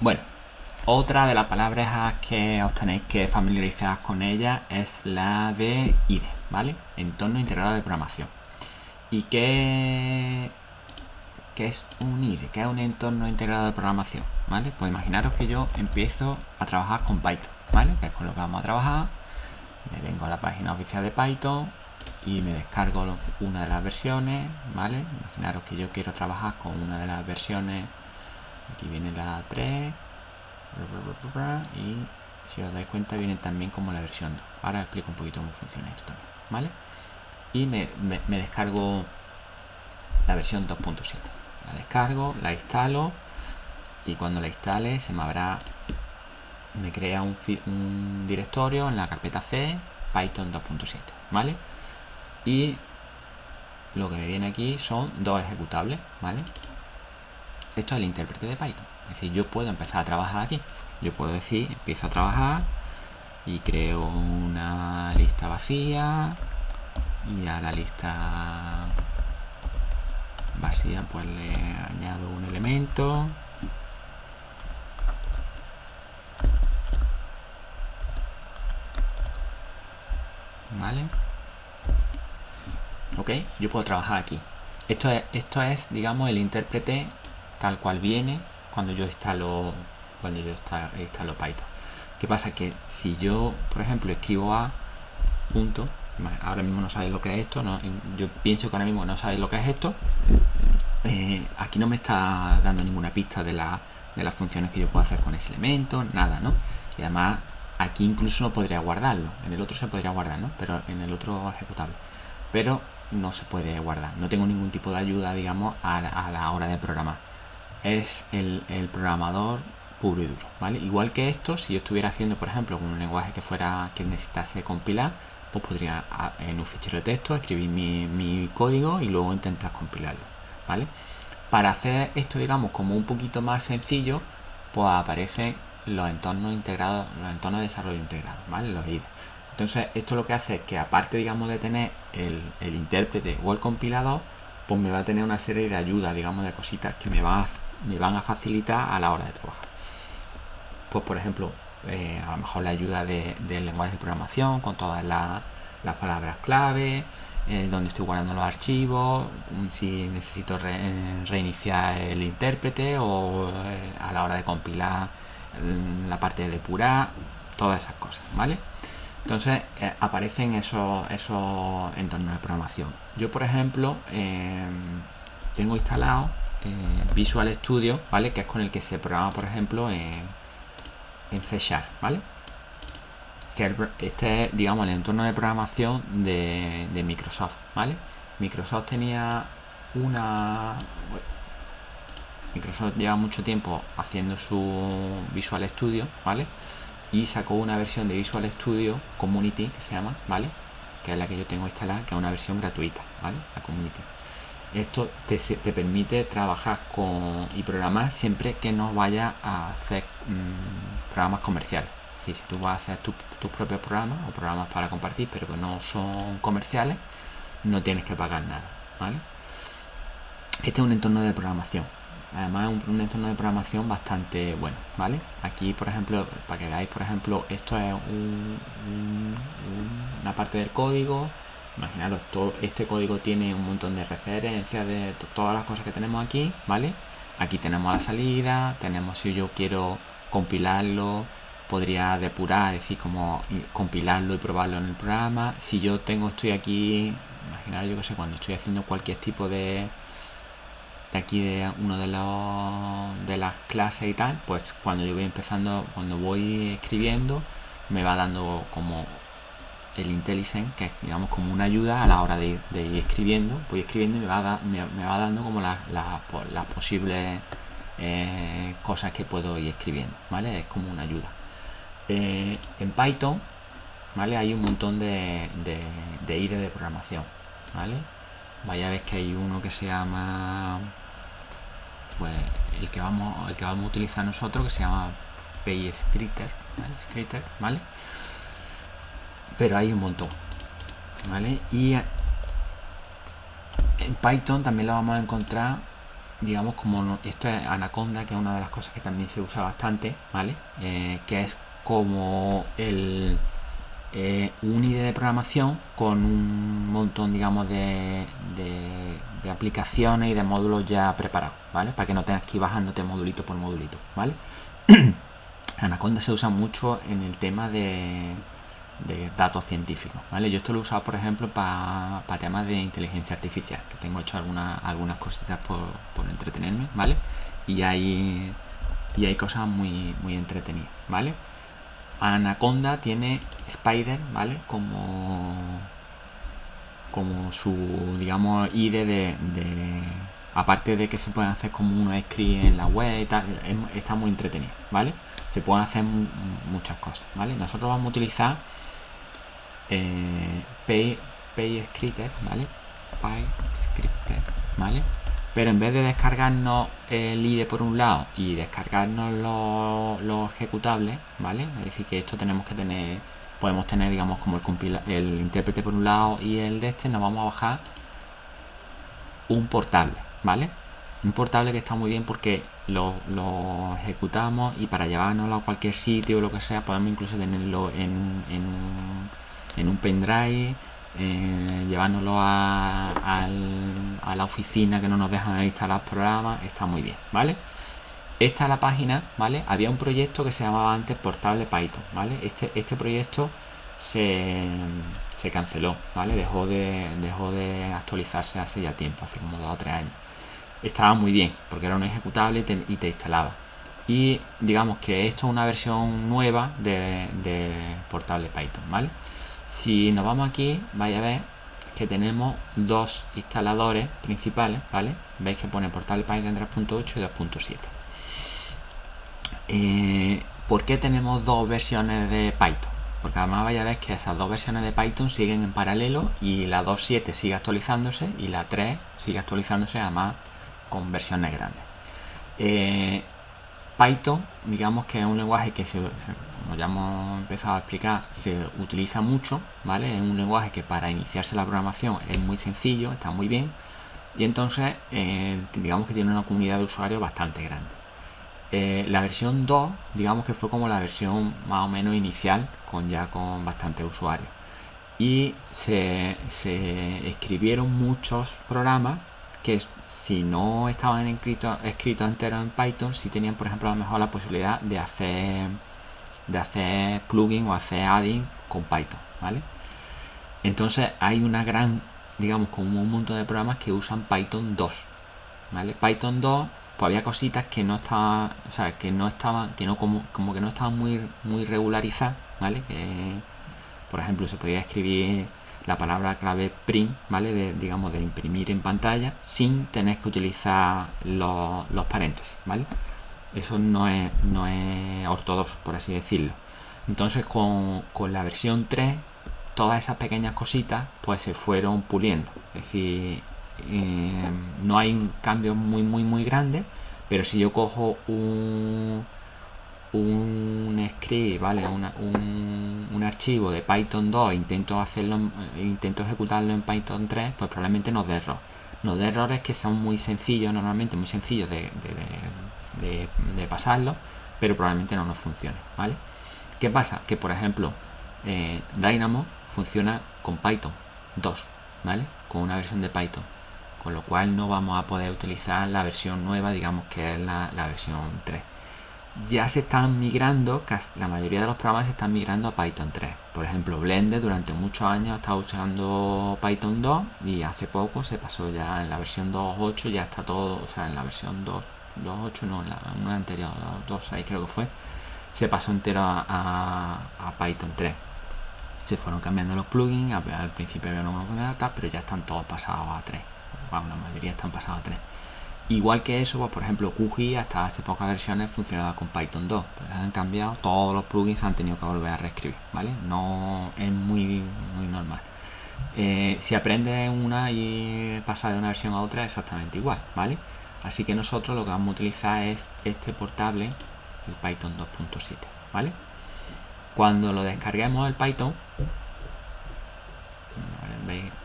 Bueno, otra de las palabras que os tenéis que familiarizar con ella es la de IDE, ¿vale? Entorno integrado de programación. ¿Y qué es un IDE? ¿Qué es un entorno integrado de programación? ¿Vale? Pues imaginaros que yo empiezo a trabajar con Python, ¿vale? Que es con lo que vamos a trabajar. Me vengo a la página oficial de Python y me descargo una de las versiones, ¿vale? Imaginaros que yo quiero trabajar con una de las versiones. Aquí viene la 3 y si os dais cuenta viene también como la versión 2. Ahora explico un poquito cómo funciona esto también, ¿vale? Y me descargo la versión 2.7. La descargo, la instalo y cuando la instale me crea un directorio en la carpeta C Python 2.7, ¿vale? Y lo que me viene aquí son dos ejecutables, ¿vale? Esto es el intérprete de Python. Es decir, yo puedo empezar a trabajar aquí. Yo puedo decir, empiezo a trabajar y creo una lista vacía y a la lista vacía pues le añado un elemento, ¿vale? Ok, yo puedo trabajar aquí. Esto es digamos, el intérprete tal cual viene cuando yo instalo Python. ¿Qué pasa? Que si yo, por ejemplo, escribo a punto, ahora mismo no sabéis lo que es esto, ¿no? Yo pienso que ahora mismo no sabéis lo que es esto, aquí no me está dando ninguna pista de las funciones que yo puedo hacer con ese elemento, nada, ¿no? Y además aquí incluso no podría guardarlo, en el otro se podría guardar, ¿no? Pero en el otro ejecutable, pero no se puede guardar, no tengo ningún tipo de ayuda, digamos, a la hora de programar. Es el programador puro y duro, ¿vale? Igual que esto, si yo estuviera haciendo, por ejemplo, un lenguaje que necesitase compilar, pues podría en un fichero de texto escribir mi código y luego intentar compilarlo, ¿vale? Para hacer esto, digamos, como un poquito más sencillo, pues aparecen los entornos integrados, los entornos de desarrollo integrado, ¿vale? Los IDE. Entonces, esto lo que hace es que aparte, digamos, de tener el intérprete o el compilador, pues me va a tener una serie de ayudas, digamos, de cositas que me van a facilitar a la hora de trabajar. Pues, por ejemplo, a lo mejor la ayuda del lenguaje de programación con todas las palabras clave, donde estoy guardando los archivos, si necesito reiniciar el intérprete o a la hora de compilar la parte de depurar, todas esas cosas, ¿vale? Entonces aparecen esos entornos de programación. Yo, por ejemplo, tengo instalado Visual Studio, ¿vale? Que es con el que se programa, por ejemplo, en C#, ¿vale? Que este es, digamos, el entorno de programación de Microsoft, ¿vale? Microsoft Microsoft lleva mucho tiempo haciendo su Visual Studio, ¿vale? Y sacó una versión de Visual Studio Community, que se llama, ¿vale? Que es la que yo tengo instalada, que es una versión gratuita, ¿vale? La Community. Esto te permite trabajar y programar siempre que no vayas a hacer programas comerciales. Es decir, si tú vas a hacer tus propios programas o programas para compartir, pero que no son comerciales, no tienes que pagar nada, ¿vale? Este es un entorno de programación. Además es un entorno de programación bastante bueno, ¿vale? Aquí, por ejemplo, para que veáis, por ejemplo, esto es una parte del código. Imaginaros, todo este código tiene un montón de referencias de todas las cosas que tenemos aquí, ¿vale? Aquí tenemos la salida, tenemos si yo quiero compilarlo, podría depurar, es decir, como compilarlo y probarlo en el programa. Si yo estoy aquí, imaginaros, yo que sé, cuando estoy haciendo cualquier tipo de aquí de uno de las clases y tal, pues cuando yo voy empezando, cuando voy escribiendo, me va dando como el IntelliSense, que es, digamos, como una ayuda a la hora de ir escribiendo. Voy escribiendo y me va dando como las posibles cosas que puedo ir escribiendo, ¿vale? Es como una ayuda. En Python, ¿vale? Hay un montón de IDE de programación, ¿vale? Vaya a ver que hay uno que se llama, pues el que vamos a utilizar nosotros, que se llama PyScripter, ¿vale? ¿Vale? Pero hay un montón, ¿vale? Y en Python también lo vamos a encontrar digamos, esto es Anaconda, que es una de las cosas que también se usa bastante, ¿vale? Que es como un IDE de programación con un montón, digamos, de aplicaciones y de módulos ya preparados, ¿vale? Para que no tengas que ir bajándote modulito por modulito, ¿vale? Anaconda se usa mucho en el tema de datos científicos, ¿vale? Yo esto lo he usado, por ejemplo, para temas de inteligencia artificial, que tengo hecho algunas cositas por entretenerme, ¿vale? Y hay cosas muy entretenidas, ¿vale? Anaconda tiene Spider, ¿vale? Como su, digamos, IDE aparte de que se pueden hacer como unos scripts en la web y tal, está muy entretenido, ¿vale? Se pueden hacer muchas cosas, ¿vale? Nosotros vamos a utilizar PyScripter, ¿vale? PyScripter, ¿vale? Pero en vez de descargarnos el IDE por un lado y descargarnos los ejecutables, ¿vale? Es decir, que esto podemos tener, digamos, como el intérprete por un lado y el de este, nos vamos a bajar un portable, ¿vale? Un portable que está muy bien porque lo ejecutamos y para llevárnoslo a cualquier sitio o lo que sea, podemos incluso tenerlo en un pendrive, llevárnoslo a la oficina que no nos dejan instalar programas, está muy bien, ¿vale? Esta es la página, ¿vale? Había un proyecto que se llamaba antes Portable Python, ¿vale? Este proyecto se canceló, ¿vale? Dejó de actualizarse hace ya tiempo, hace como 2 o 3 años. Estaba muy bien, porque era un ejecutable y te instalaba. Y digamos que esto es una versión nueva de Portable Python, ¿vale? Si nos vamos aquí, vais a ver que tenemos dos instaladores principales, ¿vale? Veis que pone Portable Python 3.8 y 2.7. ¿Por qué tenemos dos versiones de Python? Porque además vais a ver que esas dos versiones de Python siguen en paralelo y la 2.7 sigue actualizándose y la 3 sigue actualizándose además con versiones grandes. Python, digamos que es un lenguaje que, como ya hemos empezado a explicar, se utiliza mucho, ¿vale? Es un lenguaje que para iniciarse la programación es muy sencillo, está muy bien, y entonces digamos que tiene una comunidad de usuarios bastante grande. La versión 2, digamos que fue como la versión más o menos inicial, con bastantes usuarios. Y se escribieron muchos programas que si no estaban escritos enteros en Python, sí tenían, por ejemplo, a lo mejor la posibilidad de hacer plugin o hacer adding con Python, ¿vale? Entonces hay una gran, digamos, como un montón de programas que usan Python 2, ¿vale? Python 2, pues había cositas que no estaban, o sea, que no estaban, que no como que no estaban muy regularizadas, ¿vale? Por ejemplo, se podía escribir la palabra clave print, ¿vale? Digamos, de imprimir en pantalla sin tener que utilizar los paréntesis, ¿vale? Eso no es ortodoxo, por así decirlo. Entonces, con la versión 3, todas esas pequeñas cositas pues se fueron puliendo. Es decir, no hay un cambio muy grande, pero si yo cojo un script, ¿vale? Un archivo de Python 2 intento ejecutarlo en Python 3, pues probablemente nos dé error. Nos dé errores que son muy sencillos, normalmente muy sencillos de pasarlo, pero probablemente no nos funcione, ¿vale? ¿Qué pasa? Que por ejemplo Dynamo funciona con Python 2, ¿vale? Con una versión de Python, con lo cual no vamos a poder utilizar la versión nueva, digamos que es la versión 3. Ya se están migrando, la mayoría de los programas se están migrando a Python 3. Por ejemplo, Blender durante muchos años estaba usando Python 2 y hace poco se pasó ya en la versión 2.8, ya está todo, o sea, en la versión 2.8 no, en una anterior, 2.6 creo que fue, se pasó entero a Python 3. Se fueron cambiando los plugins, al principio había uno con data, pero ya están todos pasados a 3. Bueno, la mayoría están pasados a 3. Igual que eso, pues, por ejemplo, QGIS hasta hace pocas versiones funcionaba con Python 2. Pues han cambiado, todos los plugins se han tenido que volver a reescribir, ¿vale? No es muy normal. Si aprendes una y pasas de una versión a otra, es exactamente igual, ¿vale? Así que nosotros lo que vamos a utilizar es este portable, el Python 2.7, ¿vale? Cuando lo descarguemos el Python,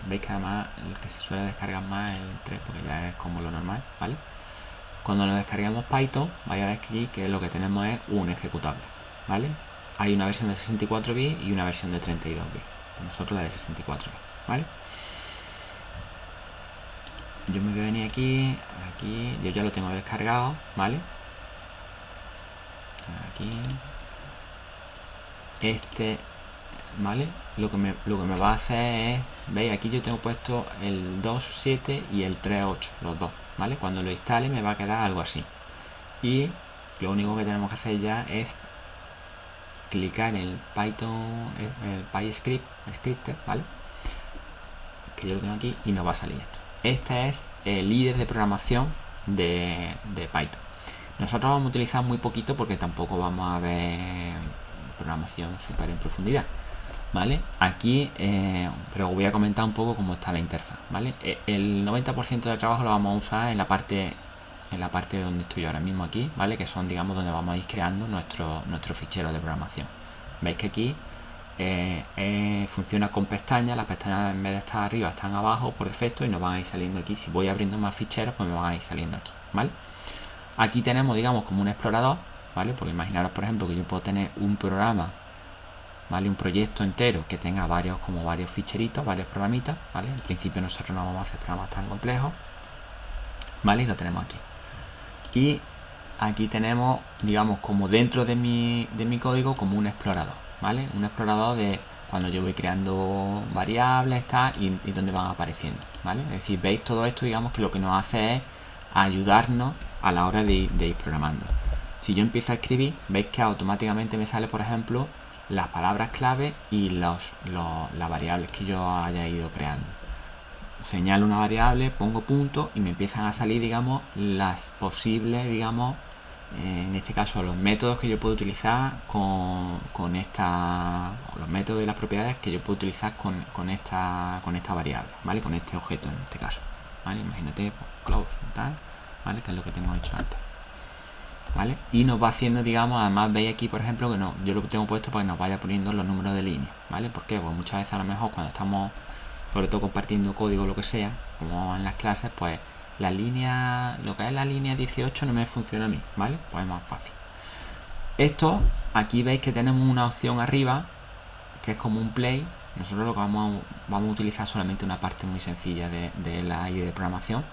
veis que además el que se suele descargar más es el 3 porque ya es como lo normal, ¿vale? cuando nos descarguemos Python, vaya a ver que aquí que lo que tenemos es un ejecutable, ¿vale? Hay una versión de 64 bits y una versión de 32 bits. Nosotros la de 64 bits, ¿vale? Yo me voy a venir aquí, yo ya lo tengo descargado, ¿vale? Aquí, ¿vale? Lo que me va a hacer es, veis, aquí yo tengo puesto el 2.7 y el 3.8, los dos, ¿vale? Cuando lo instale me va a quedar algo así. Y lo único que tenemos que hacer ya es clicar en el Python, el PyScript, ¿vale? Que yo lo tengo aquí y nos va a salir esto. Este es el IDE de programación de Python. Nosotros vamos a utilizar muy poquito porque tampoco vamos a ver programación súper en profundidad, ¿vale? Aquí, pero voy a comentar un poco cómo está la interfaz, ¿vale? El 90% del trabajo lo vamos a usar en la parte donde estoy ahora mismo aquí, ¿vale? Que son, digamos, donde vamos a ir creando nuestro fichero de programación. Veis que aquí funciona con pestañas. Las pestañas, en vez de estar arriba, están abajo por defecto y nos van a ir saliendo aquí. Si voy abriendo más ficheros, pues me van a ir saliendo aquí, ¿vale? Aquí tenemos, digamos, como un explorador, ¿vale? Porque imaginaros, por ejemplo, que yo puedo tener un programa, ¿vale? Un proyecto entero que tenga varios ficheritos, varios programitas, ¿vale? En principio nosotros no vamos a hacer programas tan complejos, ¿vale? Y lo tenemos aquí. Y aquí tenemos, digamos, como dentro de mi código, como un explorador, ¿vale? Un explorador de cuando yo voy creando variables y donde van apareciendo, ¿vale? Es decir, veis todo esto, digamos, que lo que nos hace es ayudarnos a la hora de ir programando. Si yo empiezo a escribir, veis que automáticamente me sale, por ejemplo, las palabras clave y las variables que yo haya ido creando. Señalo una variable, pongo punto y me empiezan a salir, digamos, las posibles, digamos, en este caso los métodos que yo puedo utilizar con los métodos y las propiedades que yo puedo utilizar con esta variable, ¿vale? Con este objeto en este caso, ¿vale? Imagínate, pues, close, tal, ¿vale? Que es lo que tengo hecho antes, ¿vale? Y nos va haciendo, digamos, además veis aquí, por ejemplo, que yo lo tengo puesto para que nos vaya poniendo los números de línea, ¿vale? ¿Por qué? Pues muchas veces a lo mejor cuando estamos sobre todo compartiendo código o lo que sea, como en las clases, pues lo que es la línea 18 no me funciona a mí, ¿vale? Pues es más fácil. Esto, aquí veis que tenemos una opción arriba, que es como un play. Nosotros lo que vamos a utilizar solamente una parte muy sencilla de la IDE de programación.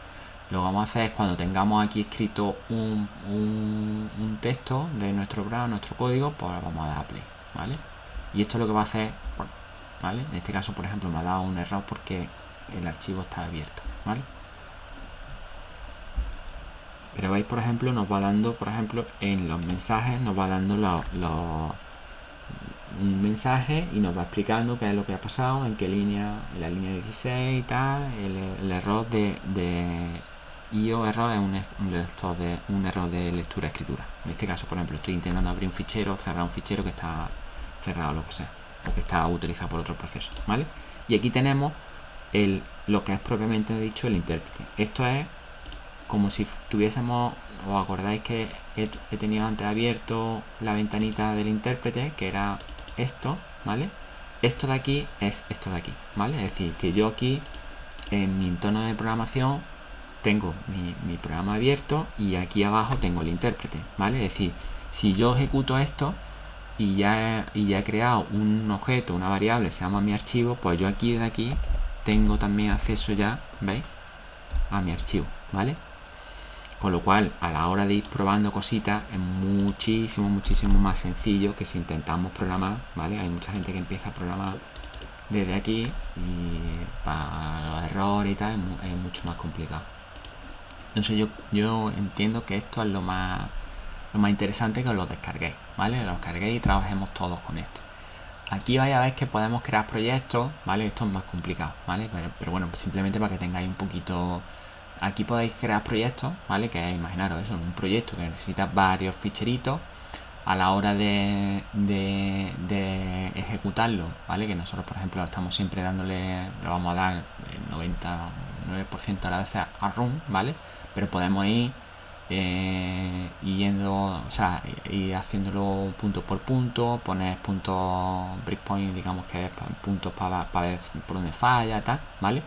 Lo que vamos a hacer es cuando tengamos aquí escrito un texto de nuestro programa, nuestro código, pues vamos a dar play, ¿vale? Y esto es lo que va a hacer, ¿vale? En este caso, por ejemplo, me ha dado un error porque el archivo está abierto, ¿vale? Pero veis, por ejemplo, nos va dando, por ejemplo, en los mensajes nos va dando un mensaje y nos va explicando qué es lo que ha pasado, en qué línea, en la línea 16 y tal. El error de IO error es un error de lectura-escritura. En este caso, por ejemplo, estoy intentando abrir un fichero, cerrar un fichero que está cerrado, lo que sea, o que está utilizado por otro proceso, ¿vale? Y aquí tenemos lo que es propiamente dicho el intérprete. Esto es como si tuviésemos, os acordáis que he tenido antes abierto la ventanita del intérprete, que era esto, ¿vale? Esto de aquí es esto de aquí, ¿vale? Es decir, que yo aquí en mi entorno de programación tengo mi programa abierto y aquí abajo tengo el intérprete, ¿vale? Es decir, si yo ejecuto esto y ya he creado un objeto, una variable, se llama mi archivo, pues yo aquí de aquí tengo también acceso ya, ¿veis? A mi archivo, ¿vale? Con lo cual, a la hora de ir probando cositas, es muchísimo más sencillo que si intentamos programar, ¿vale? Hay mucha gente que empieza a programar desde aquí y para los errores y tal es mucho más complicado. Entonces yo entiendo que esto es lo más interesante, que os lo descarguéis, ¿vale? Lo descarguéis y trabajemos todos con esto. Aquí vais a ver que podemos crear proyectos, ¿vale? Esto es más complicado, ¿vale? Pero bueno, simplemente para que tengáis un poquito. Aquí podéis crear proyectos, ¿vale? Que es, imaginaros eso, un proyecto que necesita varios ficheritos. A la hora de ejecutarlo, ¿vale? Que nosotros, por ejemplo, estamos siempre lo vamos a dar el 99% a la vez a run, ¿vale? Pero podemos ir yendo, o sea, ir haciéndolo punto por punto, poner puntos breakpoint, digamos que es puntos para ver por dónde falla, tal, ¿vale?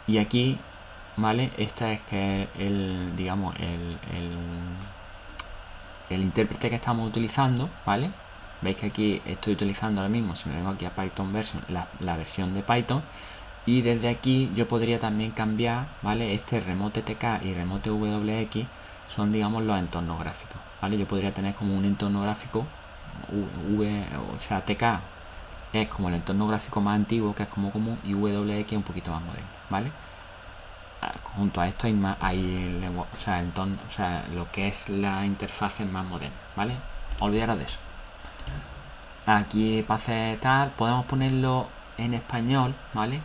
Y aquí ¿vale? Esta es que digamos, el intérprete que estamos utilizando, ¿vale? Veis que aquí estoy utilizando ahora mismo, si me vengo aquí a Python version, la versión de Python, y desde aquí yo podría también cambiar, ¿vale? Este remote TK y remote WX son, digamos, los entornos gráficos, ¿vale? Yo podría tener como un entorno gráfico, o sea, TK es como el entorno gráfico más antiguo, que es como común, y WX es un poquito más moderno, ¿vale? Junto a esto hay o sea, o sea, lo que es la interfaz es más moderna, ¿vale? Olvidaros de eso. Aquí para hacer tal, podemos ponerlo en español, ¿vale?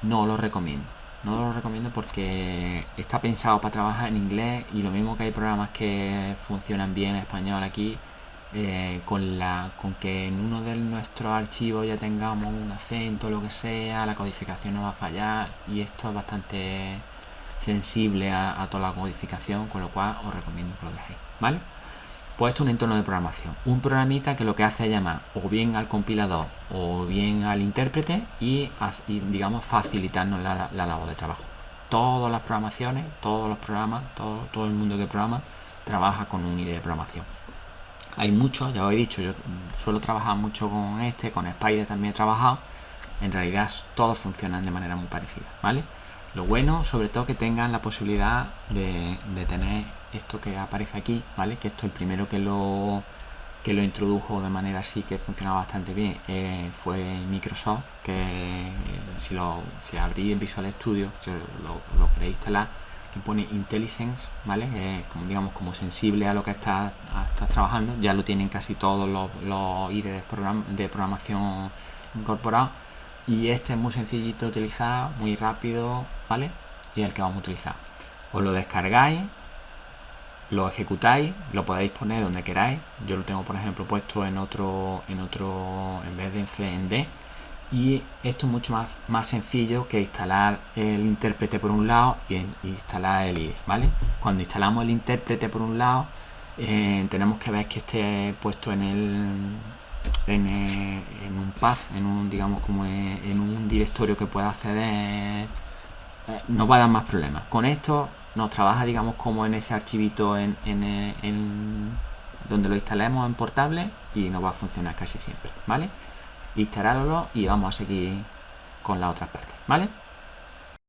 No lo recomiendo. No lo recomiendo porque está pensado para trabajar en inglés, y lo mismo que hay programas que funcionan bien en español aquí, con que en uno de nuestros archivos ya tengamos un acento o lo que sea, la codificación no va a fallar, y esto es bastante sensible a toda la codificación, con lo cual os recomiendo que lo dejéis, ¿vale? Pues esto es un entorno de programación, un programita que lo que hace es llamar o bien al compilador o bien al intérprete y digamos, facilitarnos la labor de trabajo. Todas las programaciones, todos los programas, todo el mundo que programa trabaja con un IDE de programación. Hay muchos, ya os he dicho, yo suelo trabajar mucho con con Spider también he trabajado. En realidad todos funcionan de manera muy parecida, ¿vale? Lo bueno, sobre todo, que tengan la posibilidad de tener esto que aparece aquí, ¿vale? Que esto, el primero que lo introdujo de manera así, que funcionaba bastante bien, fue Microsoft, que si abrís Visual Studio, si lo queréis instalar, que pone IntelliSense, ¿vale? Como, digamos, como sensible a lo que estás trabajando. Ya lo tienen casi todos los IDE de programación incorporados, y este es muy sencillito de utilizar, muy rápido, ¿vale? Y es el que vamos a utilizar. Os lo descargáis, lo ejecutáis, lo podéis poner donde queráis. Yo lo tengo, por ejemplo, puesto en otro en vez de en C, en D. Y esto es mucho más sencillo que instalar el intérprete por un lado y instalar el IDE, ¿vale? Cuando instalamos el intérprete por un lado, tenemos que ver que esté puesto en un path, digamos, como en un directorio que pueda acceder. No va a dar más problemas. Con esto nos trabaja, digamos, como en ese archivito donde lo instalemos en portable, y nos va a funcionar casi siempre, ¿vale? Instalároslo y vamos a seguir con las otras partes, ¿vale?